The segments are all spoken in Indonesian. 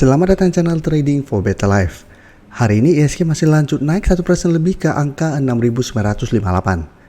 Selamat datang channel Trading for Better Life. Hari ini IHSG masih lanjut naik 1% lebih ke angka 6.958.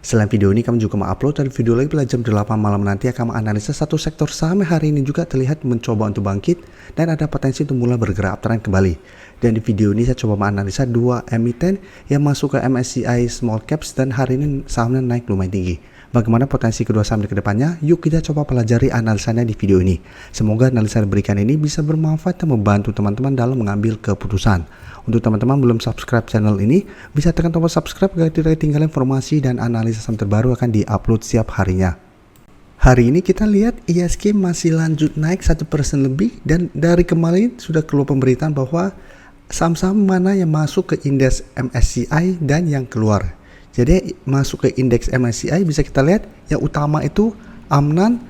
Selain video ini kami juga mengupload video lagi pada jam 8 malam nanti akan menganalisa satu sektor saham hari ini juga terlihat mencoba untuk bangkit dan ada potensi untuk mulai bergerak uptrend kembali. Dan di video ini saya coba menganalisa dua emiten yang masuk ke MSCI Small Caps dan hari ini sahamnya naik lumayan tinggi. Bagaimana potensi kedua saham di kedepannya? Yuk kita coba pelajari analisanya di video ini. Semoga analisa yang diberikan ini bisa bermanfaat dan membantu teman-teman dalam mengambil keputusan. Untuk teman-teman belum subscribe channel ini, bisa tekan tombol subscribe agar tidak ketinggalan informasi dan analisa saham terbaru akan diupload setiap harinya. Hari ini kita lihat IHSG masih lanjut naik 1% lebih dan dari kemarin sudah keluar pemberitaan bahwa saham-saham mana yang masuk ke indeks MSCI dan yang keluar. Jadi masuk ke indeks MSCI bisa kita lihat yang utama itu Amnan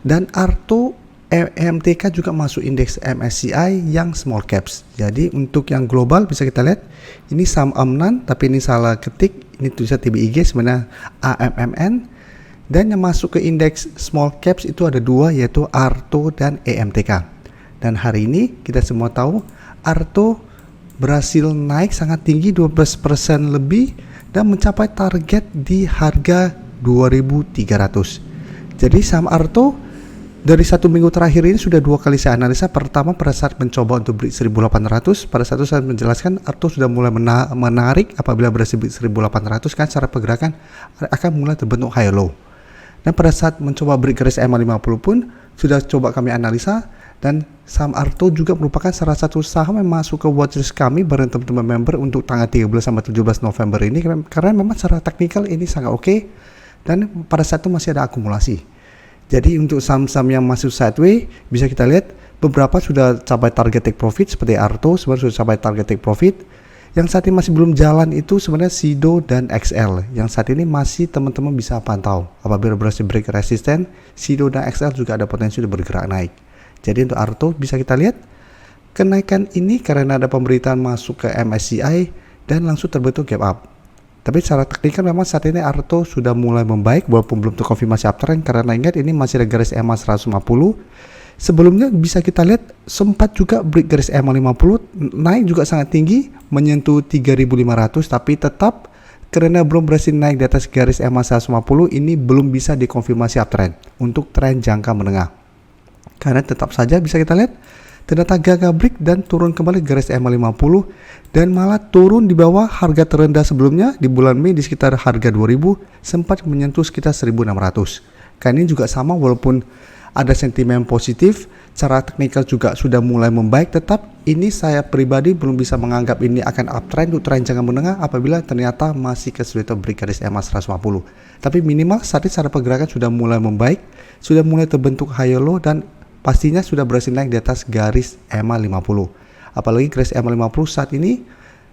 dan Arto. EMTK juga masuk indeks MSCI yang small caps. Jadi untuk yang global bisa kita lihat ini saham Amnan tapi ini salah ketik, ini tulisan TBIG sebenarnya AMMN. Dan yang masuk ke indeks small caps itu ada dua yaitu Arto dan EMTK. Dan hari ini kita semua tahu Arto berhasil naik sangat tinggi 12% lebih dan mencapai target di harga 2.300. Jadi saham Arto dari satu minggu terakhir ini sudah dua kali saya analisa. Pertama pada saat mencoba untuk break 1.800, pada saat itu saya menjelaskan Arto sudah mulai menarik apabila berhasil break 1.800 kan secara pergerakan akan mulai terbentuk high low. Dan pada saat mencoba break garis EMA 50 pun sudah coba kami analisa dan saham Arto juga merupakan salah satu saham yang masuk ke watchlist kami bareng teman-teman member untuk tanggal 13 sampai 17 November ini karena memang secara teknikal ini sangat oke dan pada saat itu masih ada akumulasi. Jadi untuk saham-saham yang masuk sideways bisa kita lihat beberapa sudah capai target take profit seperti Arto sebenarnya sudah capai target take profit. Yang saat ini masih belum jalan itu sebenarnya Sido dan XL. Yang saat ini masih teman-teman bisa pantau. Apabila berhasil break resisten, Sido dan XL juga ada potensi untuk bergerak naik. Jadi untuk Arto bisa kita lihat kenaikan ini karena ada pemberitaan masuk ke MSCI dan langsung terbentuk gap up. Tapi secara teknikal memang saat ini Arto sudah mulai membaik walaupun belum terkonfirmasi uptrend karena ingat ini masih ada garis EMA 150. Sebelumnya bisa kita lihat sempat juga break garis EMA 50 naik juga sangat tinggi menyentuh 3.500 tapi tetap karena belum berhasil naik di atas garis EMA 150 ini belum bisa dikonfirmasi uptrend untuk tren jangka menengah. Karena tetap saja bisa kita lihat ternyata gagal break dan turun kembali garis EMA 50 dan malah turun di bawah harga terendah sebelumnya di bulan Mei di sekitar harga 2000 sempat menyentuh sekitar 1600. Karena ini juga sama walaupun ada sentimen positif, cara teknikal juga sudah mulai membaik, tetap ini saya pribadi belum bisa menganggap ini akan uptrend untuk tren jangka menengah apabila ternyata masih kesulitan break garis EMA 150. Tapi minimal saat ini secara pergerakan sudah mulai membaik, sudah mulai terbentuk high low dan pastinya sudah berhasil naik di atas garis EMA 50. Apalagi garis EMA 50 saat ini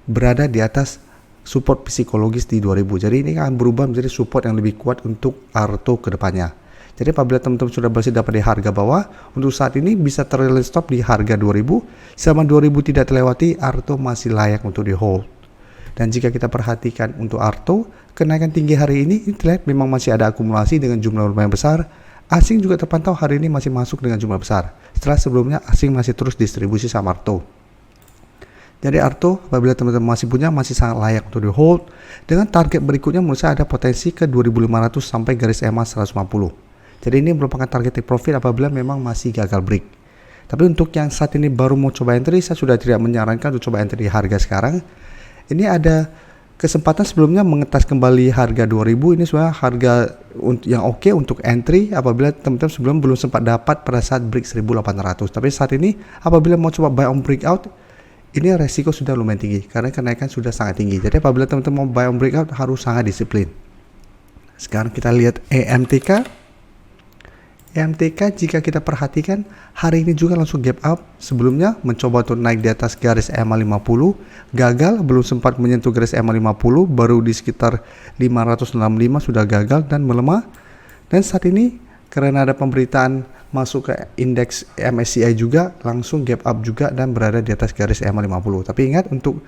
berada di atas support psikologis di 2000. Jadi ini akan berubah menjadi support yang lebih kuat untuk Arto ke depannya. Jadi apabila teman-teman sudah berhasil dapat di harga bawah, untuk saat ini bisa terrelate stop di harga 2000. Selama 2000 tidak terlewati, Arto masih layak untuk di hold. Dan jika kita perhatikan untuk Arto, kenaikan tinggi hari ini terlihat memang masih ada akumulasi dengan jumlah lumayan besar. Asing juga terpantau hari ini masih masuk dengan jumlah besar. Setelah sebelumnya asing masih terus distribusi sama Arto. Jadi Arto apabila teman-teman masih punya masih sangat layak untuk di hold. Dengan target berikutnya menurut saya ada potensi ke 2500 sampai garis EMA 150. Jadi ini merupakan target take profit apabila memang masih gagal break. Tapi untuk yang saat ini baru mau coba entry, saya sudah tidak menyarankan untuk coba entry di harga sekarang. Ini ada kesempatan sebelumnya mengetas kembali harga 2000. Ini sebenarnya harga yang oke untuk entry apabila teman-teman sebelum belum sempat dapat pada saat break 1800. Tapi saat ini apabila mau coba buy on breakout, ini resiko sudah lumayan tinggi karena kenaikan sudah sangat tinggi. Jadi apabila teman-teman mau buy on breakout harus sangat disiplin. Sekarang kita lihat EMTK. EMTK jika kita perhatikan hari ini juga langsung gap up. Sebelumnya mencoba untuk naik di atas garis EMA 50, gagal, belum sempat menyentuh garis EMA 50, baru di sekitar 565 sudah gagal dan melemah. Dan saat ini karena ada pemberitaan masuk ke indeks MSCI juga langsung gap up juga dan berada di atas garis EMA 50. Tapi ingat untuk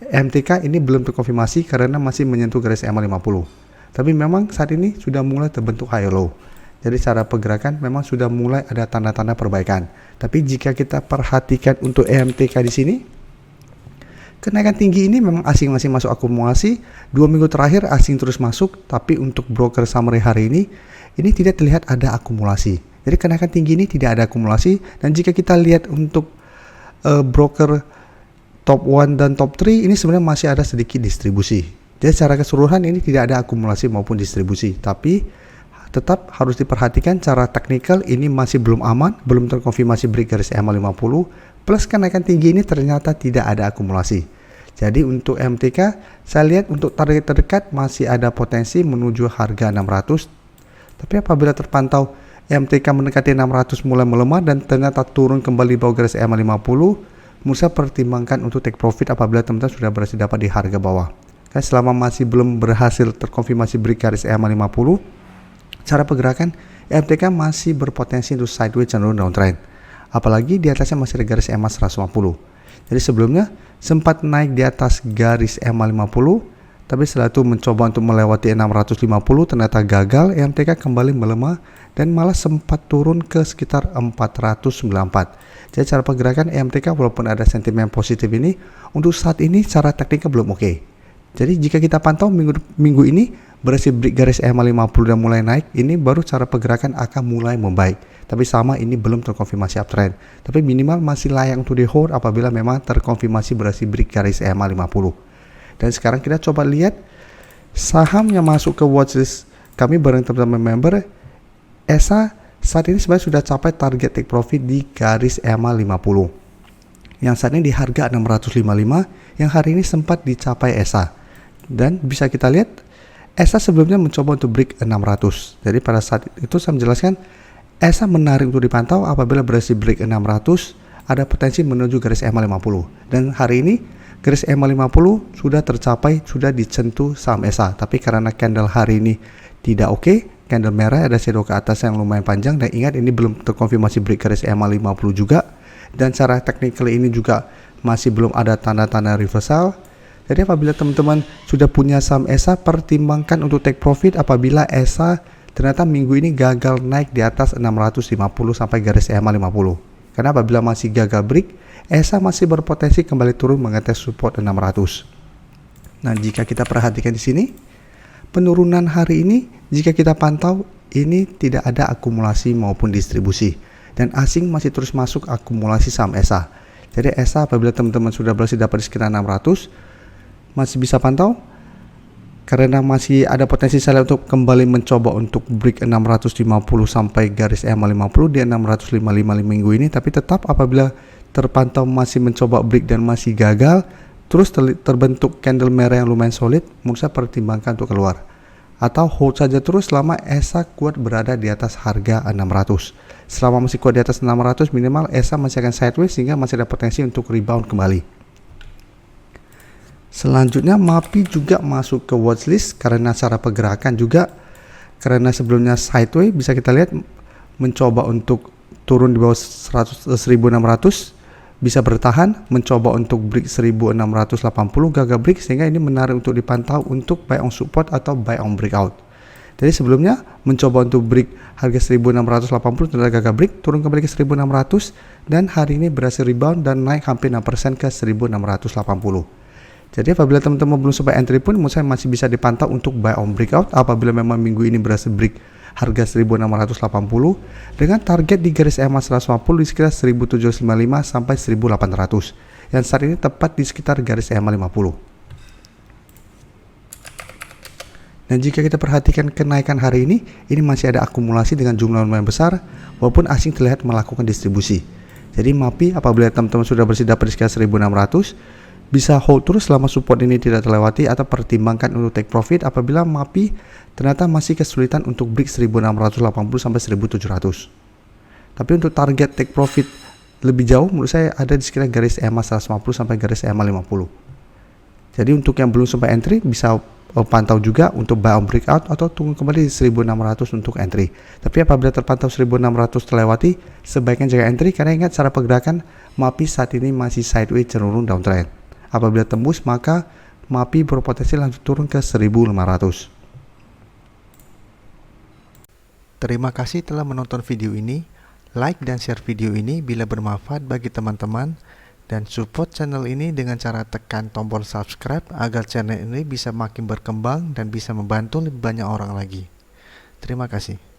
EMTK ini belum terkonfirmasi karena masih menyentuh garis EMA 50. Tapi memang saat ini sudah mulai terbentuk high low. Jadi cara pergerakan memang sudah mulai ada tanda-tanda perbaikan. Tapi jika kita perhatikan untuk EMTK di sini, kenaikan tinggi ini memang asing masih masuk akumulasi. 2 minggu terakhir asing terus masuk, tapi untuk broker summary hari ini tidak terlihat ada akumulasi. Jadi kenaikan tinggi ini tidak ada akumulasi. Dan jika kita lihat untuk broker top 1 dan top 3 ini sebenarnya masih ada sedikit distribusi. Jadi secara keseluruhan ini tidak ada akumulasi maupun distribusi. Tapi tetap harus diperhatikan cara teknikal ini masih belum aman, belum terkonfirmasi break garis EMA 50, plus kenaikan tinggi ini ternyata tidak ada akumulasi. Jadi untuk MTK, saya lihat untuk target terdekat masih ada potensi menuju harga 600. Tapi apabila terpantau MTK mendekati 600 mulai melemah dan ternyata turun kembali bawah garis EMA 50, menurut saya pertimbangkan untuk take profit apabila teman-teman sudah berhasil dapat di harga bawah. Karena selama masih belum berhasil terkonfirmasi break garis EMA 50, cara pergerakan MTK masih berpotensi untuk sideways cenderung downtrend. Apalagi di atasnya masih ada garis EMA 150. Jadi sebelumnya sempat naik di atas garis EMA 50, tapi setelah itu mencoba untuk melewati 650 ternyata gagal. MTK kembali melemah dan malah sempat turun ke sekitar 494. Jadi cara pergerakan MTK walaupun ada sentimen positif ini, untuk saat ini cara tekniknya belum oke. Jadi jika kita pantau minggu ini berhasil break garis EMA 50 dan mulai naik, ini baru cara pergerakan akan mulai membaik. Tapi sama ini belum terkonfirmasi uptrend. Tapi minimal masih layak untuk di hold apabila memang terkonfirmasi berhasil break garis EMA 50. Dan sekarang kita coba lihat saham yang masuk ke watchlist kami bareng teman-teman member. ESA saat ini sebenarnya sudah capai target take profit di garis EMA 50. Yang saat ini di harga 655, yang hari ini sempat dicapai ESA. Dan bisa kita lihat ESA sebelumnya mencoba untuk break 600. Jadi pada saat itu saya menjelaskan ESA menarik untuk dipantau apabila berhasil break 600, ada potensi menuju garis EMA 50. Dan hari ini garis EMA 50 sudah tercapai, sudah disentuh saham ESA. Tapi karena candle hari ini tidak oke, candle merah ada shadow ke atas yang lumayan panjang, dan ingat ini belum terkonfirmasi break garis EMA 50 juga. Dan secara teknikal ini juga masih belum ada tanda-tanda reversal. Jadi apabila teman-teman sudah punya saham ESA, pertimbangkan untuk take profit apabila ESA ternyata minggu ini gagal naik di atas 650 sampai garis EMA 50. Karena apabila masih gagal break, ESA masih berpotensi kembali turun mengetes support 600. Nah, jika kita perhatikan di sini, penurunan hari ini jika kita pantau ini tidak ada akumulasi maupun distribusi, dan asing masih terus masuk akumulasi saham ESA. Jadi ESA apabila teman-teman sudah berhasil dapat di sekitar 600, masih bisa pantau karena masih ada potensi saya untuk kembali mencoba untuk break 650 sampai garis EMA 50 di 655 minggu ini. Tapi tetap apabila terpantau masih mencoba break dan masih gagal, terus terbentuk candle merah yang lumayan solid, menurut saya pertimbangkan untuk keluar atau hold saja terus selama ESA kuat berada di atas harga 600. Selama masih kuat di atas 600, minimal ESA masih akan sideways sehingga masih ada potensi untuk rebound kembali. Selanjutnya MAPI juga masuk ke watchlist karena cara pergerakan juga, karena sebelumnya sideways bisa kita lihat mencoba untuk turun di bawah 1600, bisa bertahan, mencoba untuk break 1680, gagal break, sehingga ini menarik untuk dipantau untuk buy on support atau buy on breakout. Jadi sebelumnya mencoba untuk break harga 1680 ternyata gagal break, turun kembali ke 1600, dan hari ini berhasil rebound dan naik hampir 6% ke 1680. Jadi apabila teman-teman belum sempat entry pun, menurut saya masih bisa dipantau untuk buy on breakout apabila memang minggu ini berhasil break harga 1680 dengan target di garis EMA 150 di sekitar 1755 sampai 1800 yang saat ini tepat di sekitar garis EMA 50. Dan jika kita perhatikan kenaikan hari ini masih ada akumulasi dengan jumlah lumayan besar walaupun asing terlihat melakukan distribusi. Jadi MAPI apabila teman-teman sudah berhasil dapat di sekitar 1600, bisa hold terus selama support ini tidak terlewati atau pertimbangkan untuk take profit apabila MAPI ternyata masih kesulitan untuk break 1680 sampai 1700. Tapi untuk target take profit lebih jauh menurut saya ada di sekitar garis EMA 150 sampai garis EMA 50. Jadi untuk yang belum sempat entry bisa pantau juga untuk buy on breakout atau tunggu kembali di 1600 untuk entry. Tapi apabila terpantau 1600 terlewati, sebaiknya jaga entry karena ingat cara pergerakan MAPI saat ini masih sideways cenderung downtrend. Apabila tembus maka MAPI berpotensi lanjut turun ke 1500. Terima kasih telah menonton video ini. Like dan share video ini bila bermanfaat bagi teman-teman, dan support channel ini dengan cara tekan tombol subscribe agar channel ini bisa makin berkembang dan bisa membantu lebih banyak orang lagi. Terima kasih.